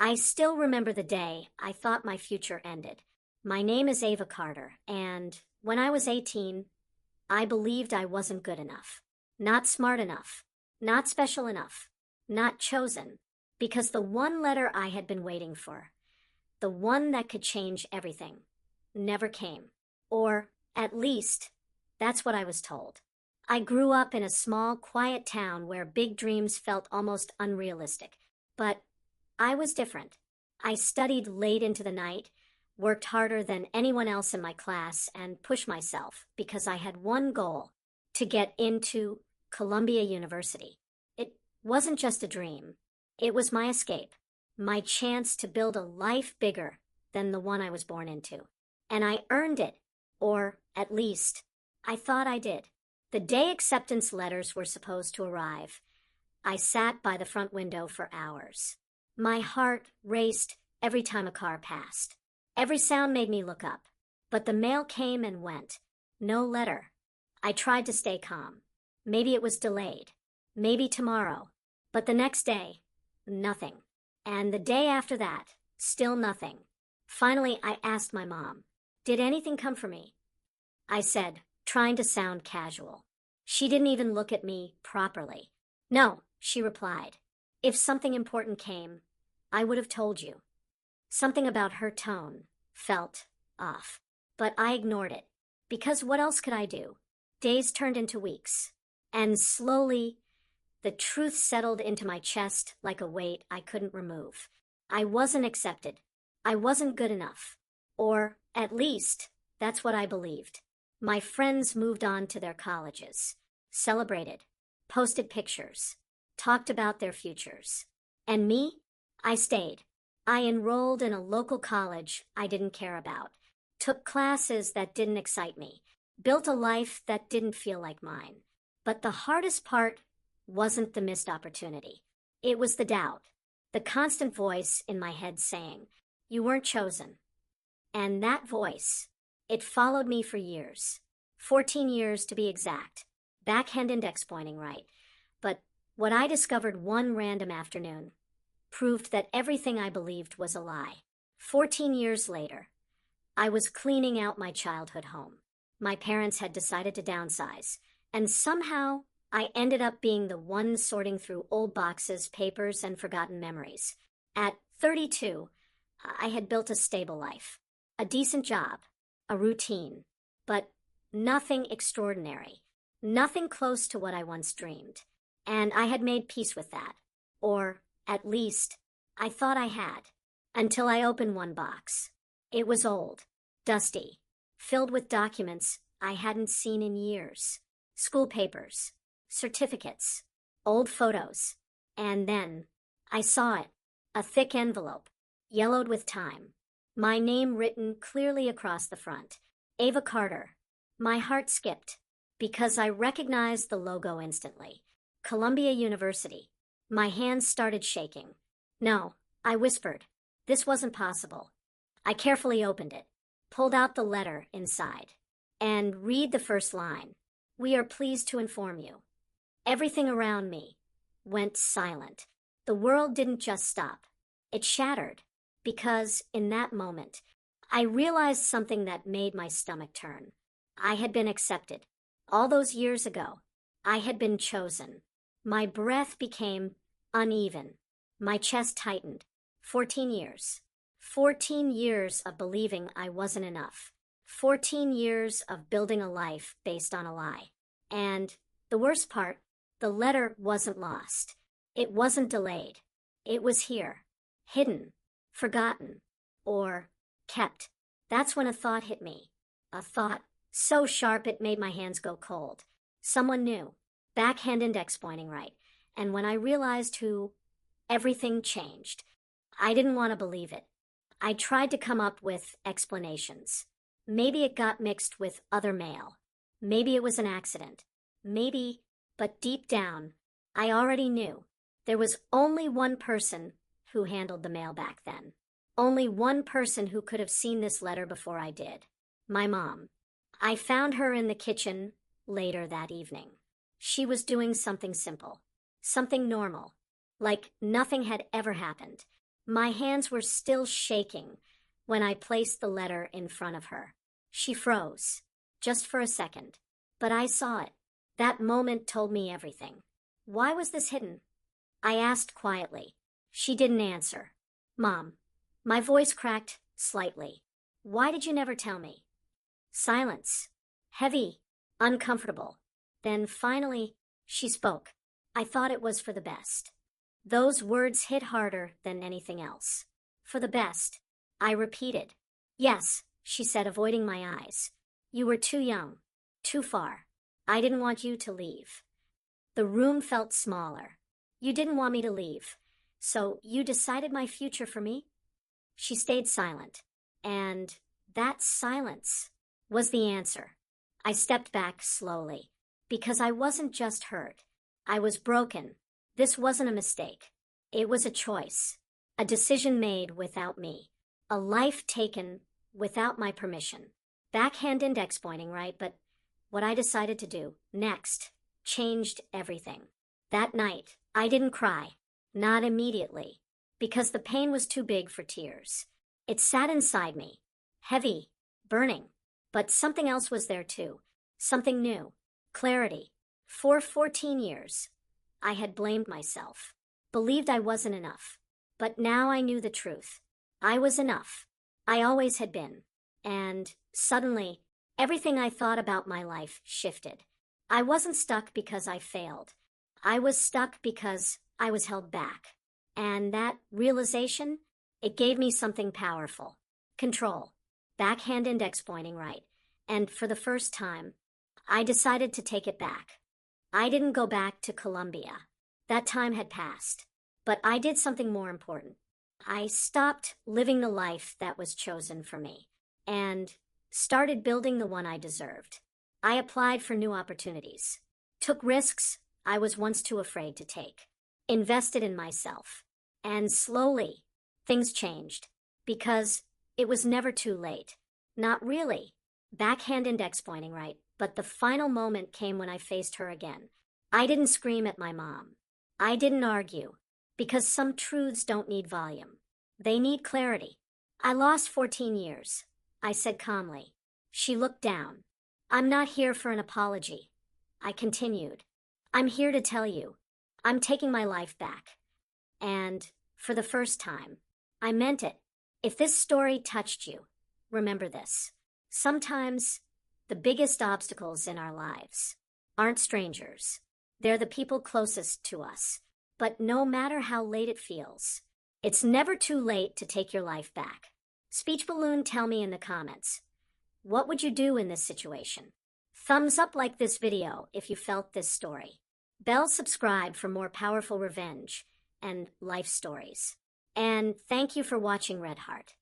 I still remember the day I thought my future ended. My name is Ava Carter, and when I was 18, I believed I wasn't good enough, not smart enough, not special enough, not chosen, because the one letter I had been waiting for, the one that could change everything, never came. Or, at least, that's what I was told. I grew up in a small, quiet town where big dreams felt almost unrealistic. But I was different. I studied late into the night, worked harder than anyone else in my class, and pushed myself because I had one goal: to get into Columbia University. It wasn't just a dream. It was my escape, my chance to build a life bigger than the one I was born into. And I earned it, or at least, I thought I did. The day acceptance letters were supposed to arrive, I sat by the front window for hours. My heart raced every time a car passed. Every sound made me look up. But the mail came and went. No letter. I tried to stay calm. Maybe it was delayed. Maybe tomorrow. But the next day, nothing. And the day after that, still nothing. Finally, I asked my mom, "Did anything come for me?" I said, trying to sound casual. She didn't even look at me properly. "No," she replied. "If something important came, I would have told you." Something about her tone felt off, but I ignored it, because what else could I do? Days turned into weeks, and slowly, the truth settled into my chest like a weight I couldn't remove. I wasn't accepted. I wasn't good enough. Or, at least, that's what I believed. My friends moved on to their colleges, celebrated, posted pictures, talked about their futures. And me? I stayed. I enrolled in a local college I didn't care about, took classes that didn't excite me, built a life that didn't feel like mine. But the hardest part wasn't the missed opportunity. It was the doubt, the constant voice in my head saying, "You weren't chosen." And that voice, it followed me for years. 14 years to be exact. Backhand index pointing right. But what I discovered one random afternoon proved that everything I believed was a lie. 14 years later, I was cleaning out my childhood home. My parents had decided to downsize, and somehow I ended up being the one sorting through old boxes, papers, and forgotten memories. At 32, I had built a stable life, a decent job, a routine, but nothing extraordinary, nothing close to what I once dreamed. And I had made peace with that. Or, at least, I thought I had, until I opened one box. It was old, dusty, filled with documents I hadn't seen in years. School papers, certificates, old photos. And then, I saw it, a thick envelope, yellowed with time. My name written clearly across the front. Ava Carter. My heart skipped, because I recognized the logo instantly. Columbia University. My hands started shaking. "No," I whispered. This wasn't possible. I carefully opened it, pulled out the letter inside, and read the first line. "We are pleased to inform you." Everything around me went silent. The world didn't just stop. It shattered, because in that moment, I realized something that made my stomach turn. I had been accepted. All those years ago, I had been chosen. My breath became uneven. My chest tightened. 14 years. 14 years of believing I wasn't enough. 14 years of building a life based on a lie. And the worst part, the letter wasn't lost. It wasn't delayed. It was here, hidden, forgotten, or kept. That's when a thought hit me. A thought so sharp it made my hands go cold. Someone new. Backhand index pointing right. And when I realized who, everything changed. I didn't want to believe it. I tried to come up with explanations. Maybe it got mixed with other mail. Maybe it was an accident. Maybe, but deep down, I already knew. There was only one person who handled the mail back then. Only one person who could have seen this letter before I did. My mom. I found her in the kitchen later that evening. She was doing something simple. Something normal. Like nothing had ever happened. My hands were still shaking when I placed the letter in front of her. She froze, just for a second. But I saw it. That moment told me everything. Why was this hidden? I asked quietly. She didn't answer. Mom. My voice cracked slightly. Why did you never tell me? Silence. Heavy. Uncomfortable. Then finally, she spoke. I thought it was for the best. Those words hit harder than anything else. For the best. I repeated. Yes, she said, avoiding my eyes. You were too young. Too far. I didn't want you to leave. The room felt smaller. You didn't want me to leave. So you decided my future for me? She stayed silent. And that silence was the answer. I stepped back slowly. Because I wasn't just hurt. I was broken. This wasn't a mistake. It was a choice. A decision made without me. A life taken without my permission. Backhand index pointing, right? But what I decided to do next changed everything. That night, I didn't cry. Not immediately. Because the pain was too big for tears. It sat inside me. Heavy. Burning. But something else was there too. Something new. Clarity. For 14 years, I had blamed myself. Believed I wasn't enough. But now I knew the truth. I was enough. I always had been. And suddenly, everything I thought about my life shifted. I wasn't stuck because I failed. I was stuck because I was held back. And that realization, it gave me something powerful. Control. Backhand index pointing, right. And for the first time, I decided to take it back. I didn't go back to Colombia. That time had passed. But I did something more important. I stopped living the life that was chosen for me and started building the one I deserved. I applied for new opportunities, took risks I was once too afraid to take, invested in myself, and slowly things changed because it was never too late. Not really. Backhand index pointing, right? But the final moment came when I faced her again. I didn't scream at my mom. I didn't argue. Because some truths don't need volume. They need clarity. I lost 14 years, I said calmly. She looked down. I'm not here for an apology. I continued. I'm here to tell you. I'm taking my life back. And, for the first time, I meant it. If this story touched you, remember this. Sometimes, the biggest obstacles in our lives aren't strangers. They're the people closest to us. But no matter how late it feels, it's never too late to take your life back. Speech balloon, tell me in the comments. What would you do in this situation? Thumbs up like this video if you felt this story. Bell subscribe for more powerful revenge and life stories. And thank you for watching Red Heart.